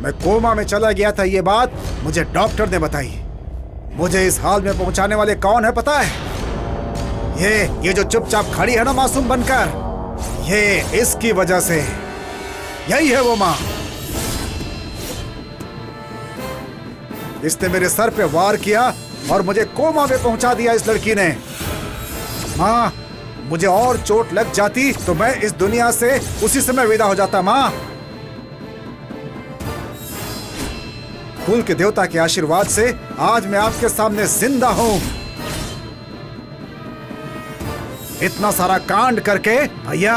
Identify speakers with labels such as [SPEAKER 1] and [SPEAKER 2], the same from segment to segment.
[SPEAKER 1] मैं कोमा में चला गया था, ये बात मुझे डॉक्टर ने बताई। मुझे इस हाल में पहुंचाने वाले कौन है पता है? ये जो चुपचाप खड़ी है ना मासूम बनकर, ये इसकी वजह से। यही है वो माँ। इसने मेरे सर पे वार किया और मुझे कोमा में पहुंचा दिया इस लड़की ने। माँ, मुझे और चोट लग जाती तो मैं इस दुनिया से उसी समय विदा हो जाता। माँ, कुल के देवता के आशीर्वाद से आज मैं आपके सामने जिंदा हूं। इतना सारा कांड करके भैया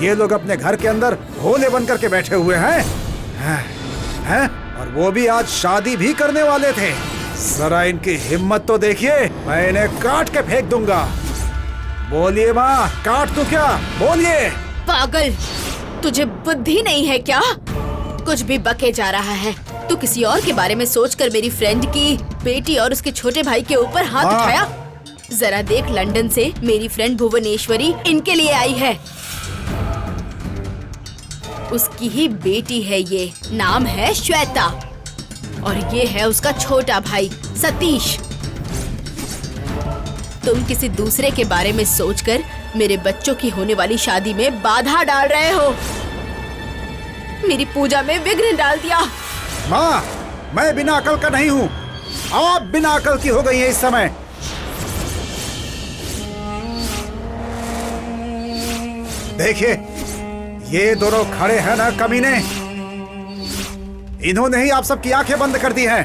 [SPEAKER 1] ये लोग अपने घर के अंदर भोले बन करके बैठे हुए हैं? और वो भी आज शादी भी करने वाले थे। जरा इनकी हिम्मत तो देखिए, मैं इन्हें काट के फेंक दूंगा। बोलिए माँ, काट दूं क्या? बोलिए।
[SPEAKER 2] पागल, तुझे बुद्धि नहीं है क्या? कुछ भी बके जा रहा है। तू किसी और के बारे में सोचकर मेरी फ्रेंड की बेटी और उसके छोटे भाई के ऊपर हाथ उठाया। जरा देख, लंदन से मेरी फ्रेंड भुवनेश्वरी इनके लिए आई है। उसकी ही बेटी है ये, नाम है श्वेता, और ये है उसका छोटा भाई सतीश। तुम किसी दूसरे के बारे में सोचकर मेरे बच्चों की होने वाली शादी में बाधा डाल रहे हो। मेरी पूजा में विघ्न डाल दिया।
[SPEAKER 1] माँ, मैं बिना अकल का नहीं हूँ। आप बिना अकल की हो गई हैं इस समय। देखिए, ये दोनों खड़े हैं ना कमीने, इन्होंने ही आप सबकी आंखें बंद कर दी हैं।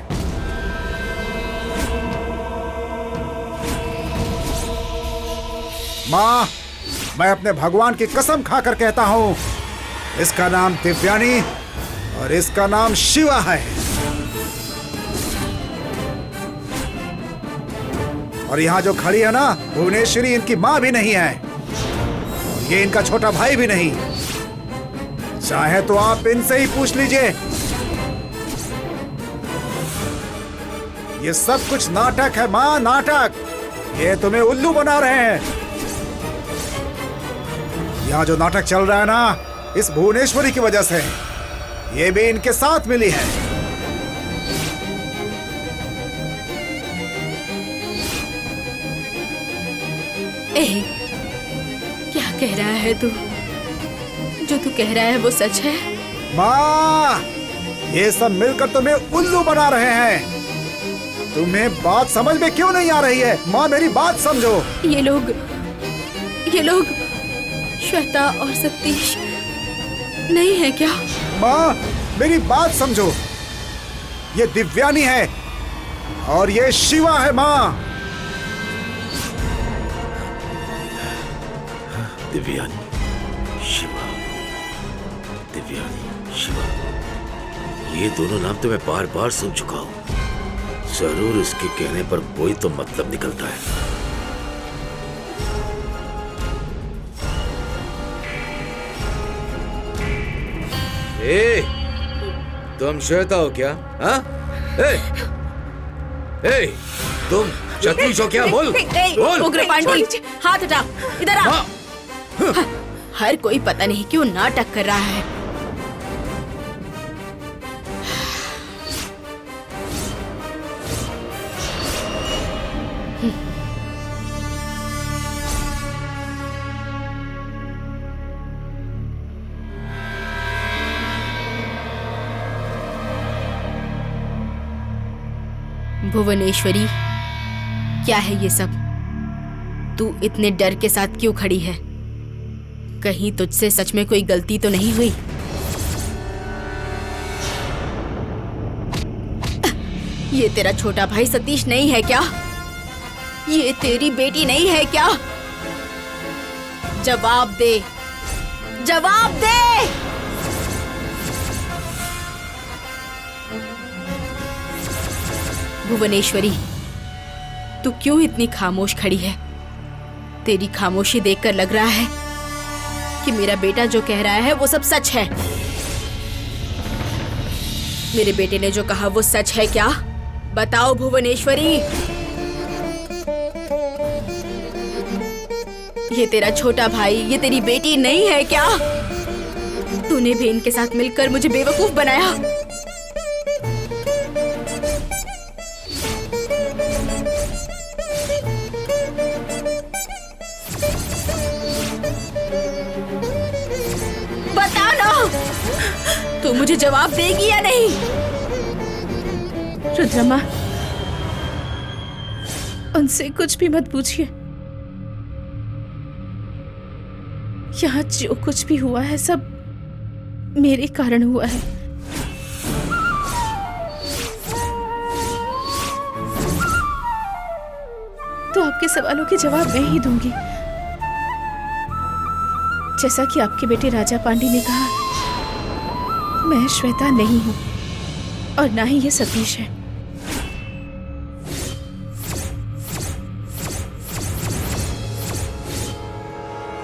[SPEAKER 1] माँ, मैं अपने भगवान की कसम खाकर कहता हूँ, इसका नाम दिव्यानी और इसका नाम शिवा है। और यहाँ जो खड़ी है ना भुवनेश्वरी, इनकी माँ भी नहीं है और ये इनका छोटा भाई भी नहीं। चाहे तो आप इनसे ही पूछ लीजिए। ये सब कुछ नाटक है माँ, नाटक। ये तुम्हें उल्लू बना रहे हैं। यहाँ जो नाटक चल रहा है ना, इस भुवनेश्वरी की वजह से। ये भी इनके साथ मिली है।
[SPEAKER 2] क्या कह रहा है तू? जो तू कह रहा है वो सच है?
[SPEAKER 1] माँ, ये सब मिलकर तुम्हें उल्लू बना रहे हैं। तुम्हें बात समझ में क्यों नहीं आ रही है? माँ, मेरी बात समझो।
[SPEAKER 2] ये लोग श्वेता और सतीश नहीं है क्या?
[SPEAKER 1] माँ, मेरी बात समझो। ये दिव्यानी है और ये शिवा है। माँ,
[SPEAKER 3] दिव्यानी, शिवा, दिव्यानी, शिवा, ये दोनों नाम तो मैं बार बार सुन चुका हूं। जरूर इसके कहने पर कोई तो मतलब निकलता है। ए, तुम श्वेता हो क्या? हाँ? तुम सतीश हो क्या? बोल, बोल।
[SPEAKER 2] उग्रपांडी, हाथ हटा, इधर आ।
[SPEAKER 3] हाँ।
[SPEAKER 2] हर कोई पता नहीं क्यों नाटक कर रहा है। भुवनेश्वरी, क्या है ये सब? तू इतने डर के साथ क्यों खड़ी है? कहीं तुझसे सच में कोई गलती तो नहीं हुई? ये तेरा छोटा भाई सतीश नहीं है क्या? ये तेरी बेटी नहीं है क्या? जवाब दे, जवाब दे। भुवनेश्वरी, तू क्यों इतनी खामोश खड़ी है? तेरी खामोशी देखकर लग रहा है कि मेरा बेटा जो कह रहा है वो सब सच है। मेरे बेटे ने जो कहा वो सच है क्या? बताओ भुवनेश्वरी। ये तेरा छोटा भाई, ये तेरी बेटी नहीं है क्या? तूने भी इनके साथ मिलकर मुझे बेवकूफ बनाया। तू मुझे जवाब देगी या नहीं?
[SPEAKER 4] रुद्रमा, उनसे कुछ भी मत पूछिए। यहाँ जो कुछ भी हुआ है सब मेरे कारण हुआ है। तो आपके सवालों के जवाब मैं ही दूंगी। जैसा कि आपके बेटे राजा पांडे ने कहा, मैं श्वेता नहीं हूं और ना ही ये सतीश है।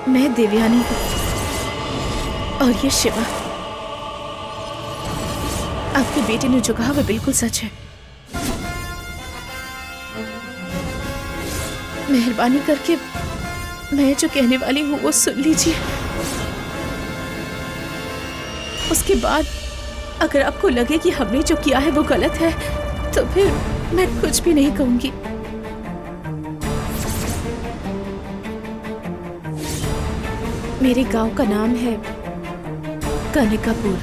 [SPEAKER 4] मैं देवयानी हूं और ये शिवा। आपके बेटे ने जो कहा वह बिल्कुल सच है। मेहरबानी करके मैं जो कहने वाली हूं वो सुन लीजिए। उसके बाद अगर आपको लगे कि हमने जो किया है वो गलत है तो फिर मैं कुछ भी नहीं कहूंगी। मेरे गांव का नाम है कनकापुर।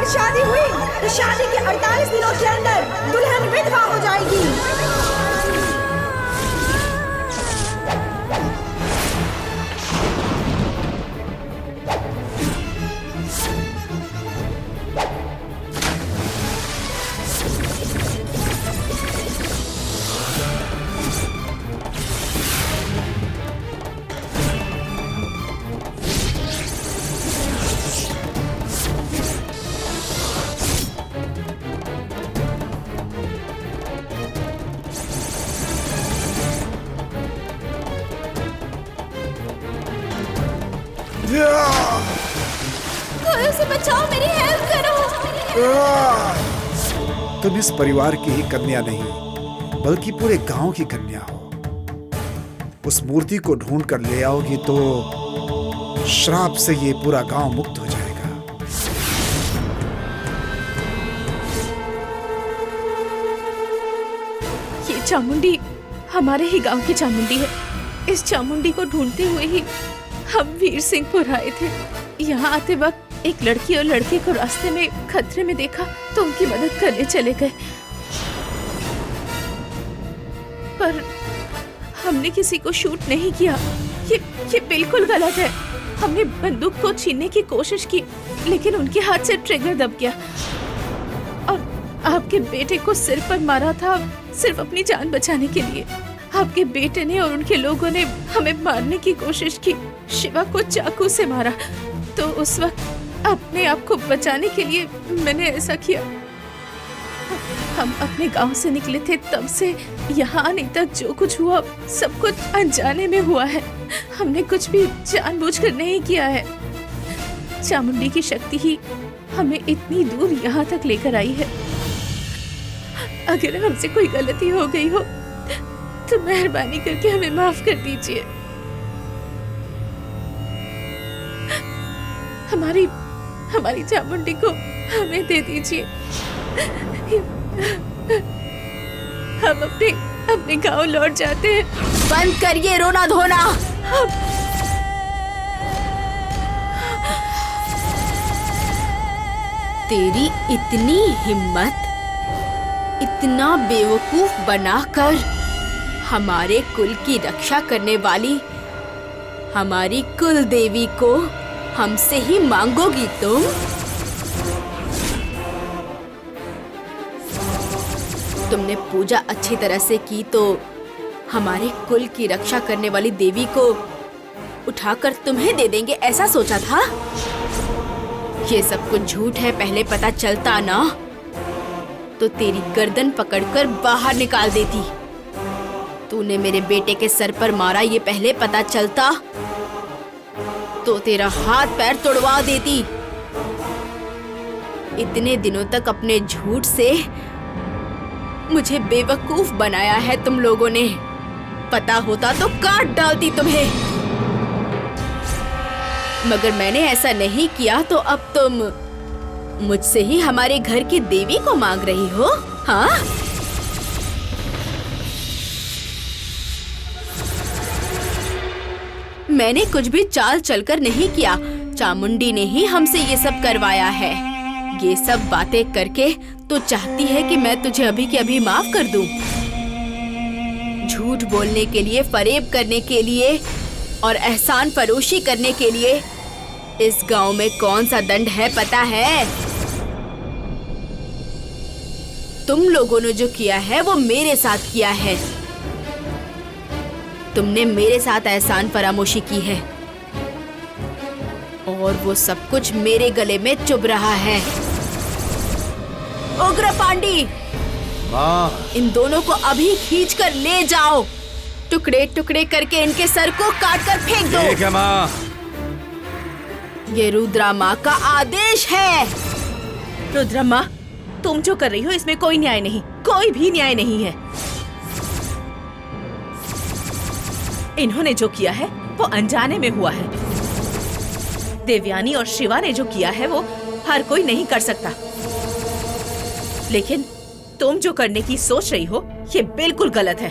[SPEAKER 5] शादी हुई तो शादी के 48 दिनों के अंदर दुल्हन विधवा हो जाएगी।
[SPEAKER 2] कोई उसे बचाओ, मेरी हेल्प करो।
[SPEAKER 1] तुम इस परिवार की ही कन्या नहीं बल्कि पूरे गांव की कन्या हो। उस मूर्ति को ढूंढ कर ले आओगी तो श्राप से ये पूरा गांव मुक्त हो जाएगा।
[SPEAKER 4] ये चामुंडी हमारे ही गांव की चामुंडी है। इस चामुंडी को ढूंढते हुए ही हम वीर सिंहपुर आए थे। यहाँ आते वक्त एक लड़की और लड़के को रास्ते में खतरे में देखा तो उनकी मदद करने चले गए, पर हमने किसी को शूट नहीं किया। ये बिल्कुल गलत है। हमने बंदूक को छीनने की कोशिश की लेकिन उनके हाथ से ट्रिगर दब गया और आपके बेटे को सिर पर मारा था सिर्फ अपनी जान बचाने के लिए। आपके बेटे ने और उनके लोगों ने हमें मारने की कोशिश की, शिवा को चाकू से मारा। तो उस वक्त अपने आप को बचाने के लिए मैंने ऐसा किया। हम अपने गांव से निकले थे, तब से यहाँ आने तक जो कुछ हुआ सब कुछ अनजाने में हुआ है। हमने कुछ भी जानबूझकर नहीं किया है। चामुंडी की शक्ति ही हमें इतनी दूर यहाँ तक लेकर आई है। अगर हमसे कोई गलती हो गई हो तो मेहरबानी करके हमें माफ कर दीजिए। हमारी चामुंडी को हमें दे दीजिए। हम अपने गांव लौट जाते हैं।
[SPEAKER 2] बंद करिए रोना धोना। तेरी इतनी हिम्मत, इतना बेवकूफ बनाकर हमारे कुल की रक्षा करने वाली हमारी कुल देवी को हमसे ही मांगोगी तुम? तुमने पूजा अच्छी तरह से की तो हमारे कुल की रक्षा करने वाली देवी को उठाकर तुम्हें दे देंगे, ऐसा सोचा था? ये सब कुछ झूठ है। पहले पता चलता ना तो तेरी गर्दन पकड़कर बाहर निकाल देती। तू तूने मेरे बेटे के सर पर मारा ये पहले पता चलता तो तेरा हाथ पैर तोड़वा देती। इतने दिनों तक अपने झूठ से मुझे बेवकूफ बनाया है तुम लोगों ने। पता होता तो काट डालती तुम्हें, मगर मैंने ऐसा नहीं किया तो अब तुम मुझसे ही हमारे घर की देवी को मांग रही हो? हाँ? मैंने कुछ भी चाल चलकर नहीं किया, चामुंडी ने ही हमसे ये सब करवाया है। ये सब बातें करके तो चाहती है कि मैं तुझे अभी के अभी माफ कर दूं। झूठ बोलने के लिए, फरेब करने के लिए और एहसान फरोशी करने के लिए इस गांव में कौन सा दंड है पता है? तुम लोगों ने जो किया है वो मेरे साथ किया है। तुमने मेरे साथ एहसान फरामोशी की है और वो सब कुछ मेरे गले में चुभ रहा है। उग्रपांडी, इन दोनों को अभी खींचकर ले जाओ। टुकड़े टुकड़े करके इनके सर को काट कर फेंक दो।
[SPEAKER 3] ठीक है माँ।
[SPEAKER 2] ये रुद्रा माँ का आदेश है।
[SPEAKER 4] रुद्रा माँ, तुम जो कर रही हो इसमें कोई न्याय नहीं, कोई भी न्याय नहीं है। इन्होंने जो किया है वो अनजाने में हुआ है। देवयानी और शिवा ने जो किया है वो हर कोई नहीं कर सकता, लेकिन तुम जो करने की सोच रही हो ये बिल्कुल गलत है।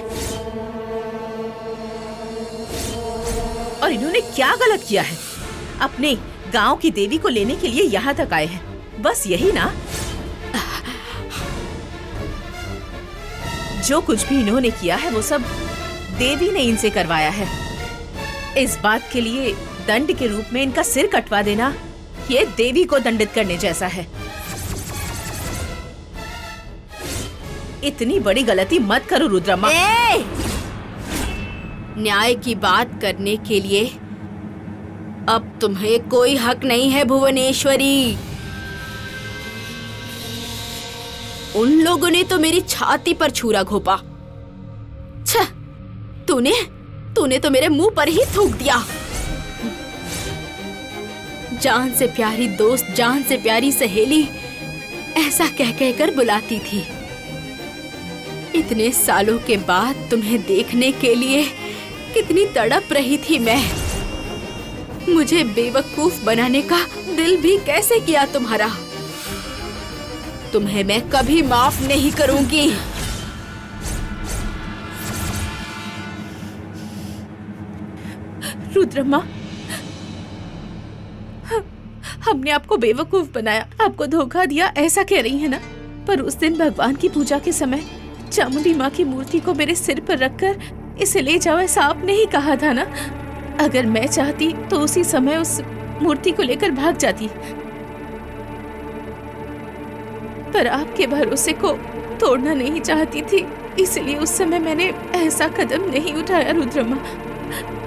[SPEAKER 4] और इन्होंने क्या गलत किया है? अपने गांव की देवी को लेने के लिए यहाँ तक आए हैं, बस यही ना? जो कुछ भी इन्होंने किया है वो सब देवी ने इनसे करवाया है। इस बात के लिए दंड के रूप में इनका सिर कटवा देना ये देवी को दंडित करने जैसा है। इतनी बड़ी गलती मत करो रुद्रमा।
[SPEAKER 2] न्याय की बात करने के लिए अब तुम्हें कोई हक नहीं है भुवनेश्वरी। उन लोगों ने तो मेरी छाती पर छुरा घोपा। छह, तूने तो मेरे मुंह पर ही थूक दिया। जान से प्यारी दोस्त, जान से प्यारी सहेली, ऐसा कह कहकर बुलाती थी। इतने सालों के बाद तुम्हें देखने के लिए कितनी तड़प रही थी मैं। मुझे बेवकूफ बनाने का दिल भी कैसे किया तुम्हारा। तुम्हें मैं कभी माफ नहीं करूंगी।
[SPEAKER 4] रुद्रमा, हमने आपको बेवकूफ बनाया, आपको धोखा दिया, ऐसा कह रही है ना? पर उस दिन भगवान की पूजा के समय चामुंडी माँ की मूर्ति को मेरे सिर पर रखकर इसे ले जाओ, ऐसा आपने ही कहा था ना? अगर मैं चाहती तो उसी समय उस मूर्ति को लेकर भाग जाती, पर आपके भरोसे को तोड़ना नहीं चाहती थी, इसलिए उस समय मैंने ऐसा कदम नहीं उठाया रुद्रमा।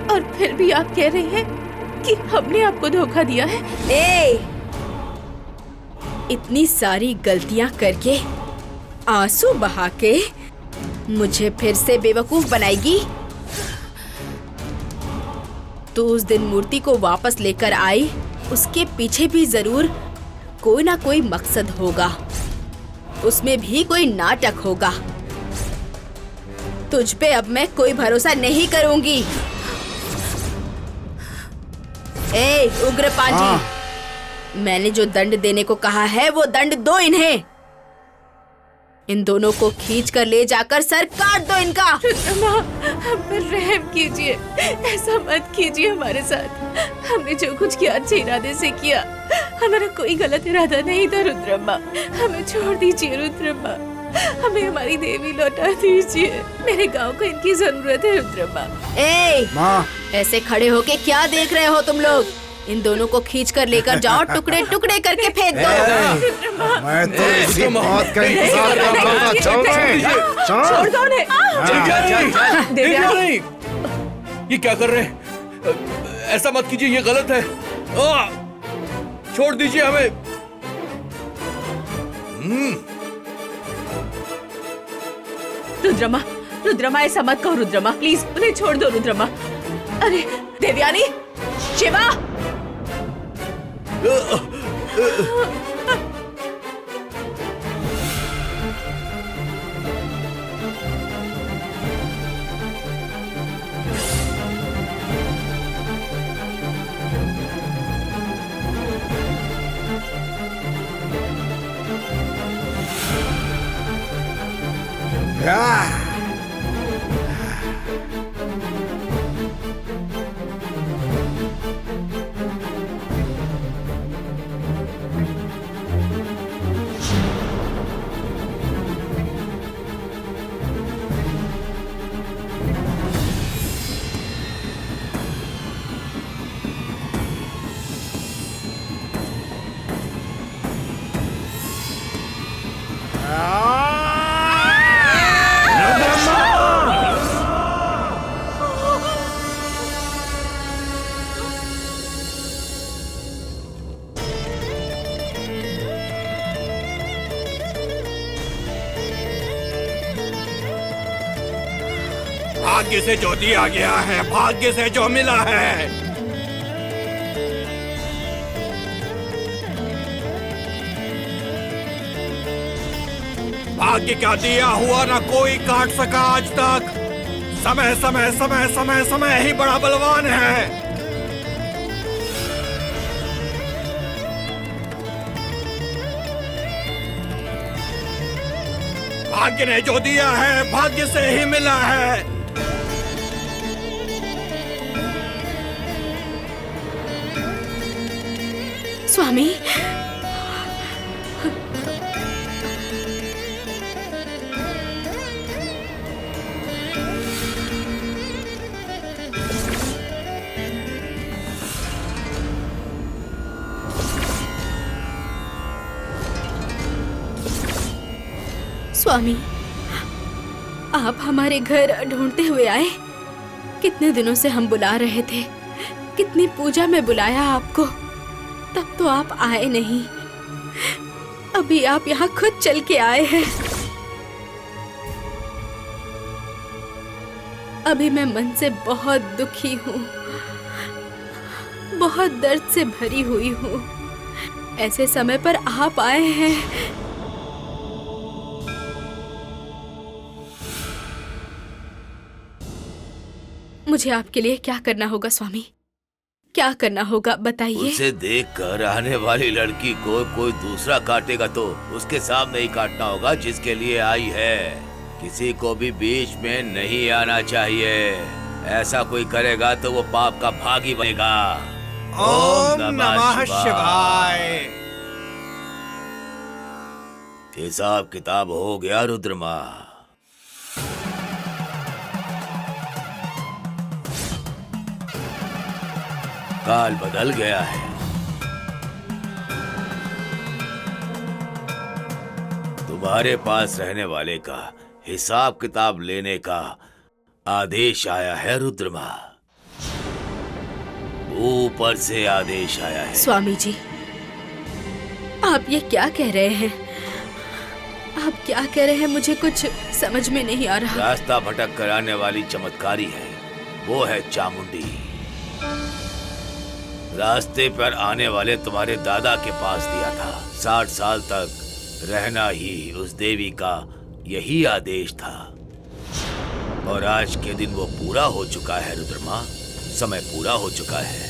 [SPEAKER 4] और फिर भी आप कह रही हैं कि हमने आपको धोखा दिया है।
[SPEAKER 2] इतनी सारी गलतियां करके, आंसू बहा के मुझे फिर से बेवकूफ बनाएगी? तो उस दिन मूर्ति को वापस लेकर आई, उसके पीछे भी जरूर कोई ना कोई मकसद होगा, उसमें भी कोई नाटक होगा। तुझ पे अब मैं कोई भरोसा नहीं करूंगी। उग्रपांडी, मैंने जो दंड देने को कहा है वो दंड दो इन्हें। इन दोनों को खींच कर ले जाकर सर काट दो इनका।
[SPEAKER 4] हम पर रहम कीजिए, ऐसा मत कीजिए हमारे साथ। हमने जो कुछ किया अच्छे इरादे से किया, हमारा कोई गलत इरादा नहीं था रुद्रमा। हमें छोड़ दीजिए रुद्रमा, हमें हमारी देवी लौटा दीजिए। मेरे गांव को इनकी जरूरत है रुद्रमा।
[SPEAKER 1] माँ,
[SPEAKER 2] ऐसे खड़े होके क्या देख रहे हो तुम लोग? इन दोनों को खींच कर लेकर जाओ, टुकड़े टुकड़े करके फेंक दो।
[SPEAKER 1] मैं तो इसी बात का इंतजार कर रहा था।
[SPEAKER 4] छोड़ दो उन्हें।
[SPEAKER 6] नहीं, ये क्या कर रहे हैं? ऐसा मत कीजिए, ये गलत है। छोड़ दीजिए हमें।
[SPEAKER 4] रुद्रमा, रुद्रमा ऐसा मत कहो रुद्रमा, प्लीज उन्हें छोड़ दो रुद्रमा। अरे देवयानी, शिवा,
[SPEAKER 7] भाग्य से जो दिया गया है, भाग्य से जो मिला है। भाग्य का दिया हुआ ना कोई काट सका आज तक। समय समय समय समय समय ही बड़ा बलवान है। भाग्य ने जो दिया है, भाग्य से ही मिला है।
[SPEAKER 2] स्वामी, स्वामी, आप हमारे घर ढूंढते हुए आए। कितने दिनों से हम बुला रहे थे, कितनी पूजा में बुलाया आपको, तब तो आप आए नहीं। अभी आप यहाँ खुद चल के आए हैं। अभी मैं मन से बहुत दुखी हूँ, बहुत दर्द से भरी हुई हूँ। ऐसे समय पर आप आए हैं। मुझे आपके लिए क्या करना होगा स्वामी? क्या करना होगा बताइए।
[SPEAKER 3] उसे देखकर आने वाली लड़की को कोई दूसरा काटेगा तो उसके सामने ही काटना होगा जिसके लिए आई है। किसी को भी बीच में नहीं आना चाहिए। ऐसा कोई करेगा तो वो पाप का भागी बनेगा।
[SPEAKER 7] ओम नमः शिवाय।
[SPEAKER 3] हिसाब किताब हो गया रुद्रमा। काल बदल गया है। तुम्हारे पास रहने वाले का हिसाब किताब लेने का आदेश आया है रुद्रमा। ऊपर से आदेश आया है।
[SPEAKER 2] स्वामी जी, आप ये क्या कह रहे हैं? आप क्या कह रहे हैं? मुझे कुछ समझ में नहीं आ रहा।
[SPEAKER 3] रास्ता भटक कर आने वाली चमत्कारी है, वो है चामुंडी। रास्ते पर आने वाले तुम्हारे दादा के पास दिया था। 60 साल तक रहना ही उस देवी का यही आदेश था और आज के दिन वो पूरा हो चुका है रुद्रमा। समय पूरा हो चुका है।